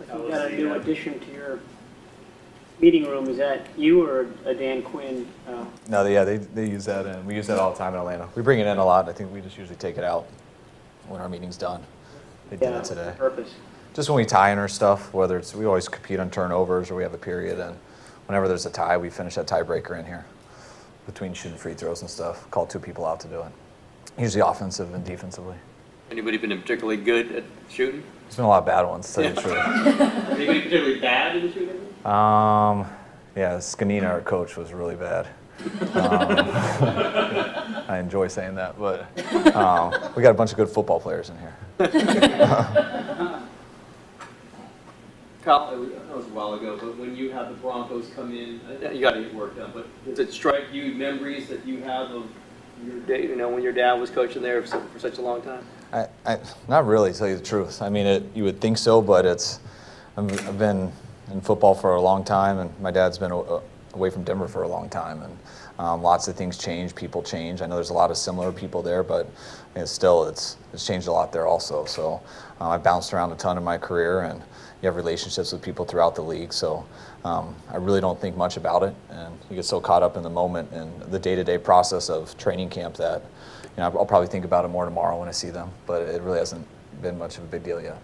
You got a new addition to your meeting room. Is that you or a Dan Quinn? No, they use that, and we use that all the time in Atlanta. We bring it in a lot. I think we just usually take it out when our meeting's done. They did it today. Purpose. Just when we tie in our stuff, whether it's, we always compete on turnovers or we have a period, and whenever there's a tie, we finish that tiebreaker in here between shooting free throws and stuff. Call 2 people out to do it. Usually offensive and defensively. Anybody been particularly good at shooting? There's been a lot of bad ones, to tell you the truth. Anybody particularly bad in the shooting? Yeah, Scanina, our coach, was really bad. I enjoy saying that, but we got a bunch of good football players in here. Kyle, that was a while ago, but when you had the Broncos come in, you got to get work done, but does it strike you memories that you have of your day, when your dad was coaching there for such a long time? Not really, to tell you the truth. I mean, you would think so, but I've been in football for a long time, and my dad's been away from Denver for a long time, and lots of things change, people change. I know there's a lot of similar people there, but still, it's changed a lot there also. So I bounced around a ton in my career, and you have relationships with people throughout the league. So I really don't think much about it, and you get so caught up in the moment and the day-to-day process of training camp that I'll probably think about it more tomorrow when I see them. But it really hasn't been much of a big deal yet.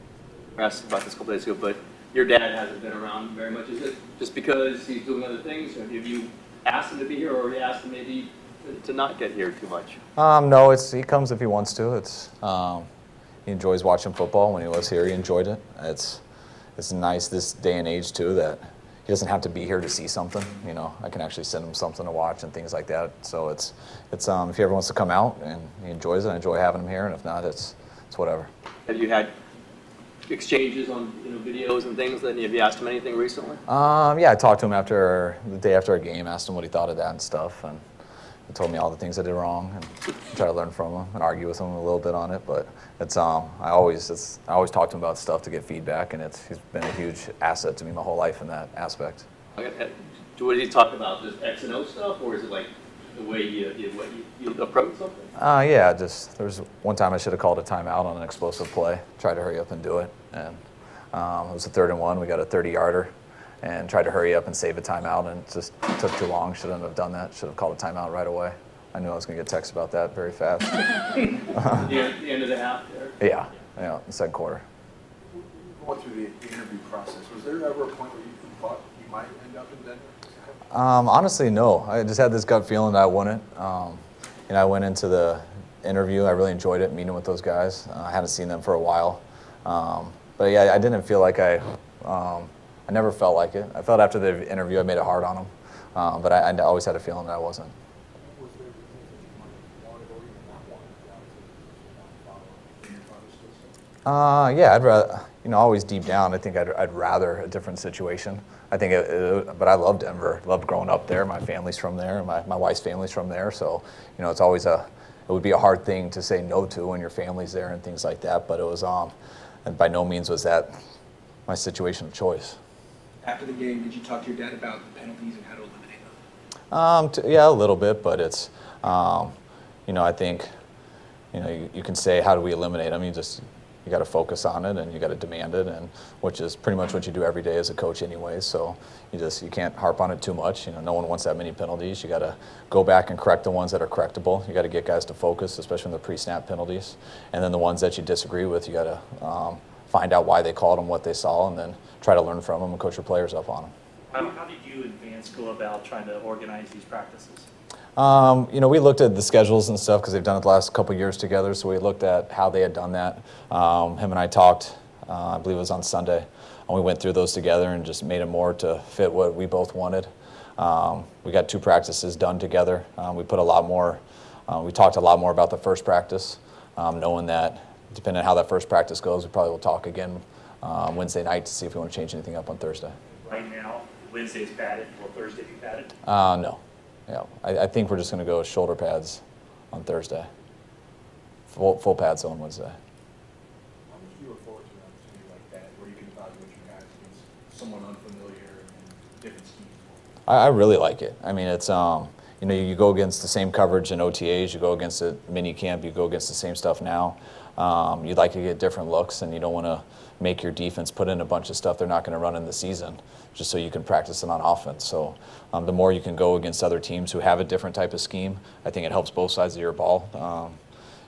I asked about this a couple days ago, but your dad hasn't been around very much. Is it just because he's doing other things, or have you asked him to be here, or have you asked him maybe to not get here too much? No, he comes if he wants to. He enjoys watching football. When he was here, he enjoyed it. It's nice this day and age too that he doesn't have to be here to see something. I can actually send him something to watch and things like that. So it's if he ever wants to come out and he enjoys it, I enjoy having him here. And if not, it's whatever. Have you had exchanges on videos and things? Have you asked him anything recently? Yeah, I talked to him the day after our game, asked him what he thought of that and stuff, and he told me all the things I did wrong, and try to learn from him and argue with him a little bit on it. But I always talk to him about stuff to get feedback, and he's been a huge asset to me my whole life in that aspect. What did he talk about? Just X and O stuff, or is it like the way you approach something? Yeah, there was one time I should have called a timeout on an explosive play, tried to hurry up and do it, and it was a 3rd and 1. We got a 30-yarder and tried to hurry up and save a timeout, and it just took too long. Shouldn't have done that. Should have called a timeout right away. I knew I was going to get texts about that very fast. The end of the half there? Yeah, the second quarter. Going through the interview process, was there ever a point where you thought you might end up in Denver? Honestly, no. I just had this gut feeling that I wouldn't. I went into the interview. I really enjoyed it, meeting with those guys. I hadn't seen them for a while. But yeah, I didn't feel like I never felt like it. I felt after the interview I made it hard on them. But I always had a feeling that I wasn't. Was there things that you wanted or even not wanted to follow? Yeah, I'd rather, always deep down, I think I'd rather a different situation. I think but I love Denver. Loved growing up there. My family's from there. My wife's family's from there. So, it's always it would be a hard thing to say no to when your family's there and things like that. But it was, and by no means was that my situation of choice. After the game, did you talk to your dad about the penalties and how to eliminate them? Yeah, a little bit, but it's, I think, you can say, how do we eliminate them? You got to focus on it and you got to demand it, and which is pretty much what you do every day as a coach anyway. So you can't harp on it too much. No one wants that many penalties. You got to go back and correct the ones that are correctable. You got to get guys to focus, especially in the pre-snap penalties. And then the ones that you disagree with, you got to find out why they called them, what they saw, and then try to learn from them and coach your players up on them. How did you and Vance go about trying to organize these practices? We looked at the schedules and stuff because they've done it the last couple of years together, so we looked at how they had done that. Him and I talked, I believe it was on Sunday, and we went through those together and just made it more to fit what we both wanted. We got 2 practices done together. We talked a lot more about the first practice, knowing that depending on how that first practice goes, we probably will talk again Wednesday night to see if we want to change anything up on Thursday. Right now, Wednesday is padded. Will Thursday be padded? No. Yeah, I think we're just going to go shoulder pads on Thursday. Full pads on Wednesday. How much do you look forward to an opportunity like that, where you can evaluate your guys against someone unfamiliar and different schemes? I really like it. I mean, it's you know, you go against the same coverage in OTAs, you go against a mini camp, you go against the same stuff now. You'd like to get different looks, and you don't want to make your defense put in a bunch of stuff they're not going to run in the season, just so you can practice it on offense. So the more you can go against other teams who have a different type of scheme, I think it helps both sides of your ball,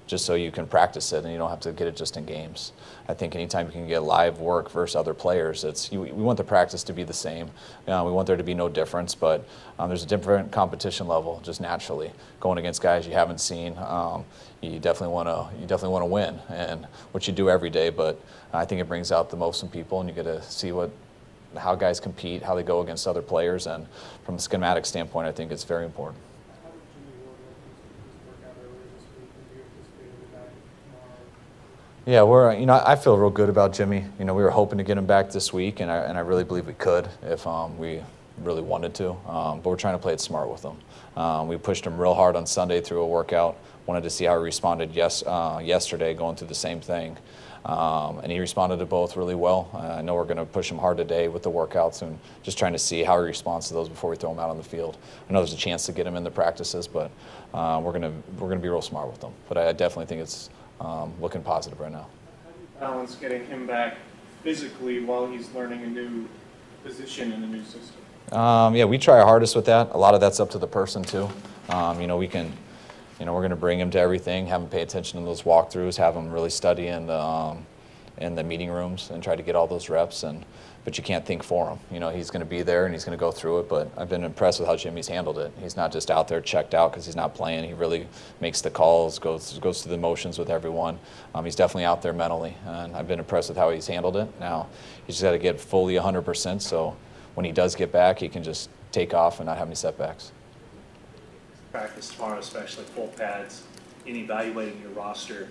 just so you can practice it and you don't have to get it just in games. I think anytime you can get live work versus other players, we want the practice to be the same. We want there to be no difference, but there's a different competition level just naturally. Going against guys you haven't seen, you definitely want to win, and which you do every day. But I think it brings out the most in people, and you get to see how guys compete, how they go against other players, and from a schematic standpoint, I think it's very important. Yeah, I feel real good about Jimmy. We were hoping to get him back this week, and I really believe we could if we really wanted to. But we're trying to play it smart with him. We pushed him real hard on Sunday through a workout. Wanted to see how he responded yesterday, going through the same thing. And he responded to both really well. I know we're going to push him hard today with the workouts and just trying to see how he responds to those before we throw him out on the field. I know there's a chance to get him in the practices, but we're going to be real smart with them. But I definitely think it's looking positive right now. Balance getting him back physically while he's learning a new position in a new system. Yeah, we try our hardest with that. A lot of that's up to the person too. We're going to bring him to everything, have him pay attention to those walkthroughs, have him really study in the meeting rooms and try to get all those reps. But you can't think for him. He's going to be there and he's going to go through it. But I've been impressed with how Jimmy's handled it. He's not just out there checked out because he's not playing. He really makes the calls, goes through the motions with everyone. He's definitely out there mentally, and I've been impressed with how he's handled it. Now he's just got to get fully 100%. So when he does get back, he can just take off and not have any setbacks. Practice tomorrow, especially full pads, in evaluating your roster,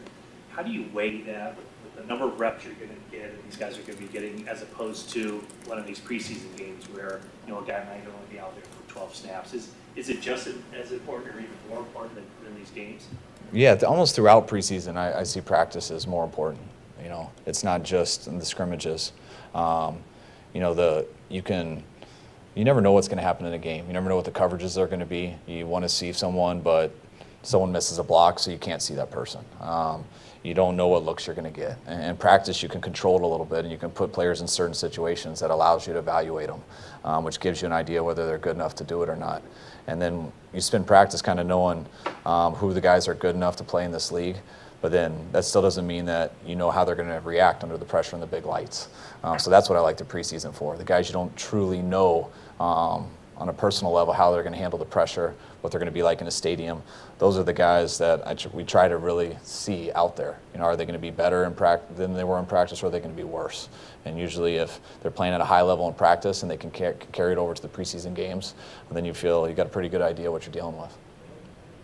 how do you weigh that with the number of reps you're going to get and these guys are going to be getting, as opposed to one of these preseason games where a guy might only be out there for 12 snaps? Is it just as important or even more important than these games? Yeah, almost throughout preseason, I see practice as more important. It's not just in the scrimmages. You never know what's going to happen in a game. You never know what the coverages are going to be. You want to see someone, but someone misses a block, so you can't see that person. You don't know what looks you're going to get. And in practice, you can control it a little bit, and you can put players in certain situations that allows you to evaluate them, which gives you an idea whether they're good enough to do it or not. And then you spend practice kind of knowing who the guys are good enough to play in this league. But then that still doesn't mean that you know how they're going to react under the pressure and the big lights. So that's what I like the preseason for. The guys you don't truly know on a personal level how they're going to handle the pressure, what they're going to be like in a stadium. Those are the guys that we try to really see out there. Are they going to be better in practice than they were in practice, or are they going to be worse? And usually if they're playing at a high level in practice and they can carry it over to the preseason games, then you feel you got a pretty good idea what you're dealing with.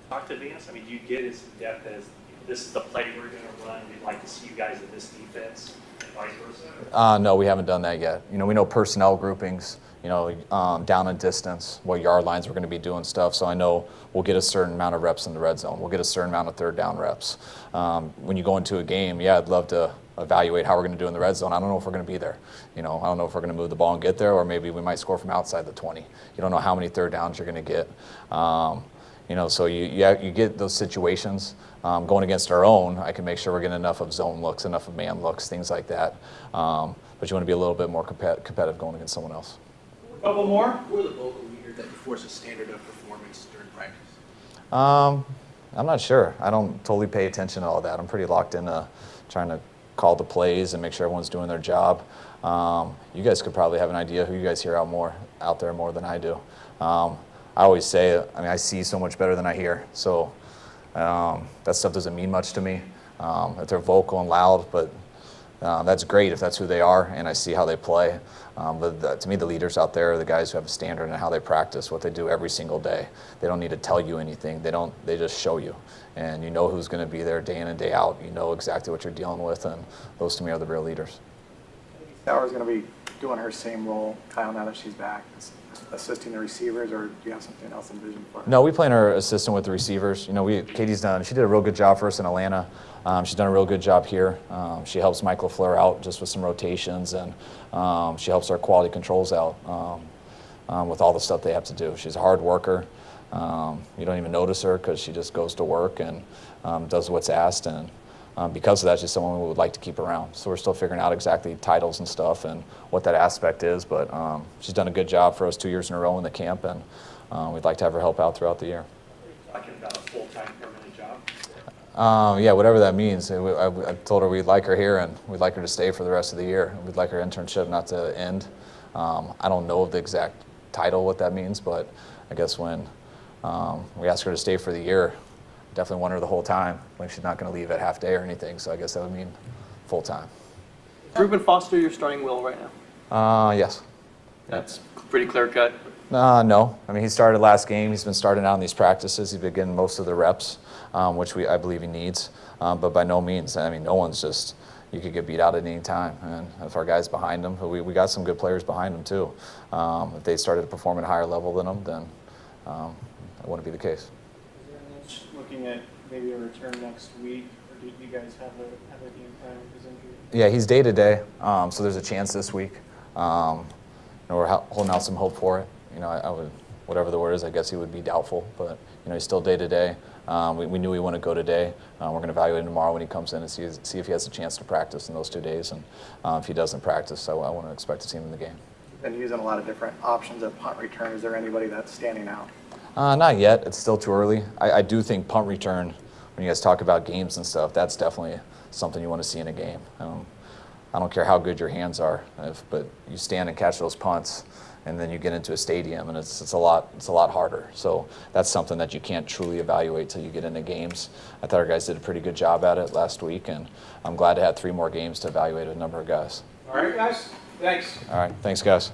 Talk to Vance. Do you get as in depth as this is the play we're going to run, we'd like to see you guys in this defense, and vice versa? No, we haven't done that yet. We know personnel groupings, down and distance, what yard lines we're going to be doing stuff. So I know we'll get a certain amount of reps in the red zone. We'll get a certain amount of third down reps. When you go into a game, yeah, I'd love to evaluate how we're going to do in the red zone. I don't know if we're going to be there. I don't know if we're going to move the ball and get there, or maybe we might score from outside the 20. You don't know how many third downs you're going to get. So you get those situations. Going against our own, I can make sure we're getting enough of zone looks, enough of man looks, things like that. But you want to be a little bit more competitive going against someone else. Couple more. Who are the vocal leaders that enforce a standard of performance during practice? I'm not sure. I don't totally pay attention to all that. I'm pretty locked into trying to call the plays and make sure everyone's doing their job. You guys could probably have an idea who you guys hear out there more than I do. I always say, I see so much better than I hear. So that stuff doesn't mean much to me. If they're vocal and loud, but that's great if that's who they are and I see how they play. But to me, the leaders out there are the guys who have a standard in how they practice, what they do every single day. They don't need to tell you anything. They just show you. And you know who's going to be there day in and day out. You know exactly what you're dealing with, and those to me are the real leaders. Sauer's going to be doing her same role, Kyle, now that she's back, assisting the receivers, or do you have something else in vision for her? No, we plan her assistant with the receivers. She did a real good job for us in Atlanta. She's done a real good job here. She helps Mike LaFleur out just with some rotations, and she helps our quality controls out with all the stuff they have to do. She's a hard worker. You don't even notice her because she just goes to work and does what's asked, and because of that, she's someone we would like to keep around. So we're still figuring out exactly titles and stuff and what that aspect is, but she's done a good job for us 2 years in a row in the camp, and we'd like to have her help out throughout the year. Talking about a full-time permanent job? Yeah, whatever that means. I told her we'd like her here and we'd like her to stay for the rest of the year. We'd like her internship not to end. I don't know the exact title, what that means, but I guess when we ask her to stay for the year, definitely want her the whole time. Like, she's not going to leave at half day or anything, so I guess that would mean full time. Reuben Foster, your starting will right now. Yes. That's pretty clear cut. No. I mean, he started last game. He's been starting out in these practices. He's been getting most of the reps, which I believe he needs. But by no means, I mean, no one's just, you could get beat out at any time. And if our guys behind him, we got some good players behind him too. If they started to perform at a higher level than him, then that wouldn't be the case. Looking at maybe a return next week, or do you guys have a game plan with his injury? Yeah, he's day to day, so there's a chance this week. We're holding out some hope for it. I would, whatever the word is, I guess he would be doubtful, but he's still day to day. We knew he wanted to go today. We're going to evaluate him tomorrow when he comes in and see if he has a chance to practice in those 2 days. And if he doesn't practice, I wouldn't expect to see him in the game. Been using a lot of different options at punt return. Is there anybody that's standing out? Not yet. It's still too early. I do think punt return, when you guys talk about games and stuff, that's definitely something you want to see in a game. I don't care how good your hands are, but you stand and catch those punts, and then you get into a stadium, and it's a lot harder. So that's something that you can't truly evaluate till you get into games. I thought our guys did a pretty good job at it last week, and I'm glad to have 3 more games to evaluate a number of guys. All right, guys. Thanks. All right, thanks, guys.